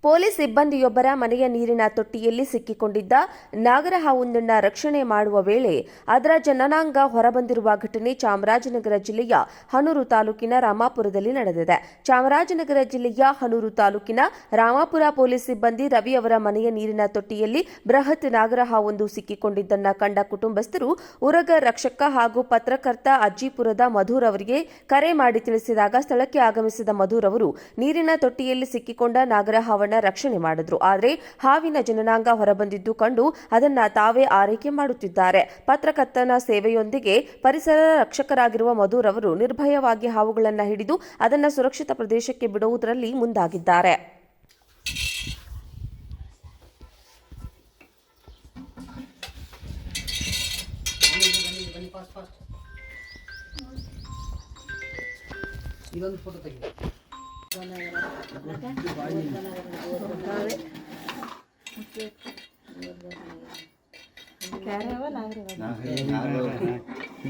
Police ಸಿಬ್ಬಂದಿಯೊಬ್ಬರ ಮನೆಯ ನೀರಿನ ತೊಟ್ಟಿಯಲ್ಲಿ ಸಿಕ್ಕಿಕೊಂಡಿದ್ದ ನಾಗರಹಾವೊಂದನ್ನು ರಕ್ಷಣೆ ಮಾಡುವ ವೇಳೆ ಅದರ ಜನನಾಂಗ ಹೊರಬಂದಿರುವ ಘಟನೆ ಚಾಮರಾಜನಗರ ಜಿಲ್ಲೆಯ ಹನೂರು ತಾಲೂಕಿನ ರಾಮಾಪುರದಲ್ಲಿ ನಡೆದಿದೆ. ಚಾಮರಾಜನಗರ ಜಿಲ್ಲೆಯ ಹನೂರು ತಾಲೂಕಿನ ರಾಮಾಪುರ ಪೊಲೀಸ್ ಸಿಬ್ಬಂದಿ ರವಿ ಅವರ ಮನೆಯ ನೀರಿನ ತೊಟ್ಟಿಯಲ್ಲಿ ಬೃಹತ್ ನಾಗರಹಾವೊಂದು ಸಿಕ್ಕಿಕೊಂಡಿದ್ದನ್ನು ಕಂಡ ಕುಟುಂಬಸ್ಥರು ಉರಗ ರಕ್ಷಕ ಹಾಗೂ ಪತ್ರಕರ್ತ ಅಜ್ಜಿಪುರದ ಮಧುರ್ ಅವರಿಗೆ ಕರೆ ಮಾಡಿ ತಿಳಿಸಿದಾಗ ಸ್ಥಳಕ್ಕೆ ಆಗಮಿಸಿದ ಮಧುರ್ ಅವರು ನೀರಿನ ತೊಟ್ಟಿಯಲ್ಲಿ ಸಿಕ್ಕಿಕೊಂಡ ನಾಗರಹಾವನ್ನು ರಕ್ಷಣೆ ಮಾಡಿದ್ರು. ಆದರೆ ಹಾವಿನ ಜನನಾಂಗ ಹೊರಬಂದಿದ್ದು ಕಂಡು ಅದನ್ನ ತಾವೇ ಆರೈಕೆ ಮಾಡುತ್ತಿದ್ದಾರೆ. ಪತ್ರಕರ್ತನ ಸೇವೆಯೊಂದಿಗೆ ಪರಿಸರ ರಕ್ಷಕರಾಗಿರುವ ಮಧುರ್ ಅವರು ನಿರ್ಭಯವಾಗಿ ಹಾವುಗಳನ್ನು ಹಿಡಿದು ಅದನ್ನು ಸುರಕ್ಷಿತ ಪ್ರದೇಶಕ್ಕೆ ಬಿಡುವುದರಲ್ಲಿ ಮುಂದಾಗಿದ್ದಾರೆ. ಇದೊಂದು ಫೋಟೋ ತೆಗಿ.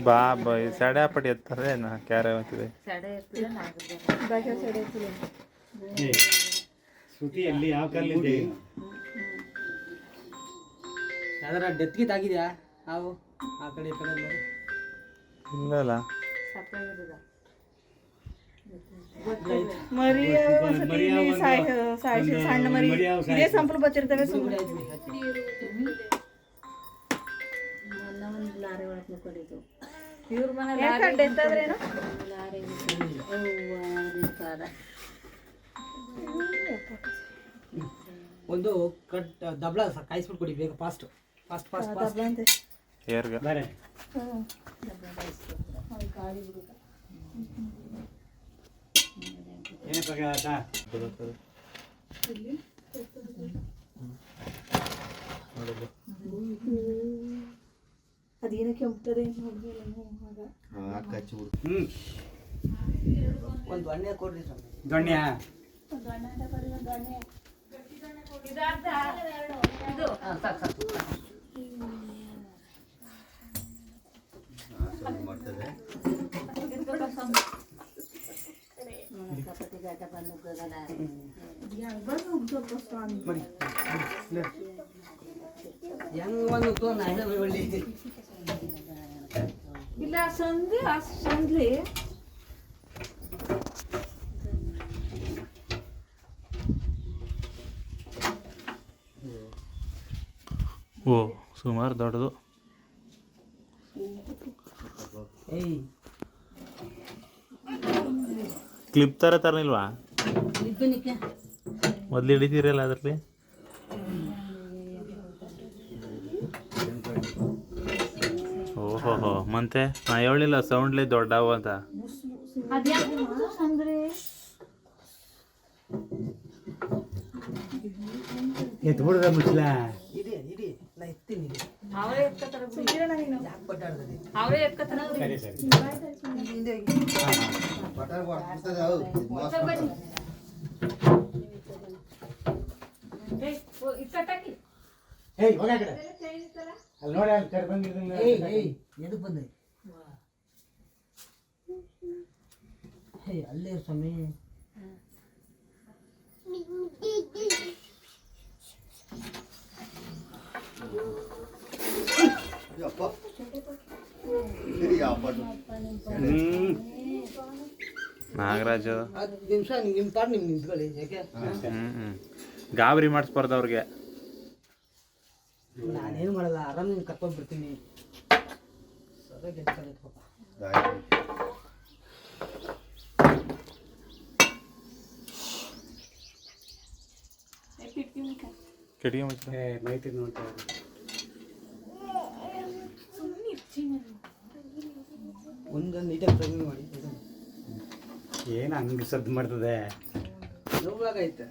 ಬಾಬಾ ಸಡೆ ಪಡಿ ಎತ್ತಾರೆ ನಾ ಕ್ಯಾರೆ ಹೋಗ್ತಿದೆ ಶ್ರುತಿಯಲ್ಲಿ ಯಾವ ಕಲ್ಲಿದೆ ಯಾವ್ದಾರ ಡೆತ್ಗೆ ತಾಗಿದ್ಯಾ ಹಾವು ಆ ಕಡೆ ಈ ಕಡೆ ಇಲ್ಲಲ್ಲ ಮರಿ ಸಣ್ಣ ಮರಿ ಇದೇ ಸಂಪಲ್ ಬತ್ತಿರ್ತವೆ. ಇವ್ರ ಮನೆ ಎತ್ತಾದ್ರೇನು ಒಂದು ಕಟ್ ದಬ್ಳ ಕಾಯಿಸ್ಬಿಟ್ಟು ಕೊಡಿ ಬೇಗ ಫಾಸ್ಟ್ ಫಾಸ್ಟ್ ಫಾಸ್ಟ್ ಫಾಸ್ಟ್ ಅಂತ ಹೇರ್ಗ ಬಾರೆ ಏನಪ್ಪ ಆತ ಅದೇನಕ್ಕೆ ಹೋಗ್ತದೆ ಒಂದು ದೊಣ್ಣೆ ಕೊಡ್ರಿ ದೊಣ್ಣೆ ಇಲ್ಲ ಸಂಧಿ ಸಂಧಿ ಓ ಸುಮಾರು ದೊಡ್ಡದು. ಕ್ಲಿಪ್ ಥರ ತರನಿಲ್ವಾ ಮೊದಲು ಹಿಡಿತೀರಲ್ಲ ಅದರಲ್ಲಿ? ಓಹೋ ಮತ್ತೆ ನಾ ಹೇಳಿಲ್ಲ ಸೌಂಡ್ಲಿ ದೊಡ್ಡವು ಅಂತ. ಎತ್ಬಿಡ್ದ ಮುಚ್ಚಲ ನೋಡಿ ಅಲ್ಲಿ ಕರ್ ಬಂದಿದ್ದ ಎದಕ್ಕೆ ಬಂದೆ ಅಲ್ಲೇ ಸ್ವಾಮಿ ನಾಗರಾಜು 10 ನಿಮಿಷ ನಿಮ್ಮ ತಾಟ್ ನಿಮ್ಗೆ ನಿಂತ್ಕೊಳ್ಳಿ ಯಾಕೆ ಗಾಬರಿ ಮಾಡಿಸ್ಬಾರ್ದು ಅವ್ರಿಗೆ. ನಾನೇನು ಮಾಡಲ್ಲ ಆರಾಮ್ ನಿಮ್ಗೆ ಕರ್ಕೊಂಡು ಬರ್ತೀನಿ ಸರಿಯಾಗಿ ಎತ್ಕೊಳ್ಳಿ ಕಿಟಕಿ ಮುಚ್ಚ ಮೈತಿ ನೋಡ್ತಾ ಒಂದು ನೀಟಾಗಿ ಫ್ರೈಮಿಂಗ್ ಮಾಡಿ ಏನು ಹಂಗೆ ಸದ್ದು ಮಾಡ್ತದೆ ನೋವಾಗೈತೆ.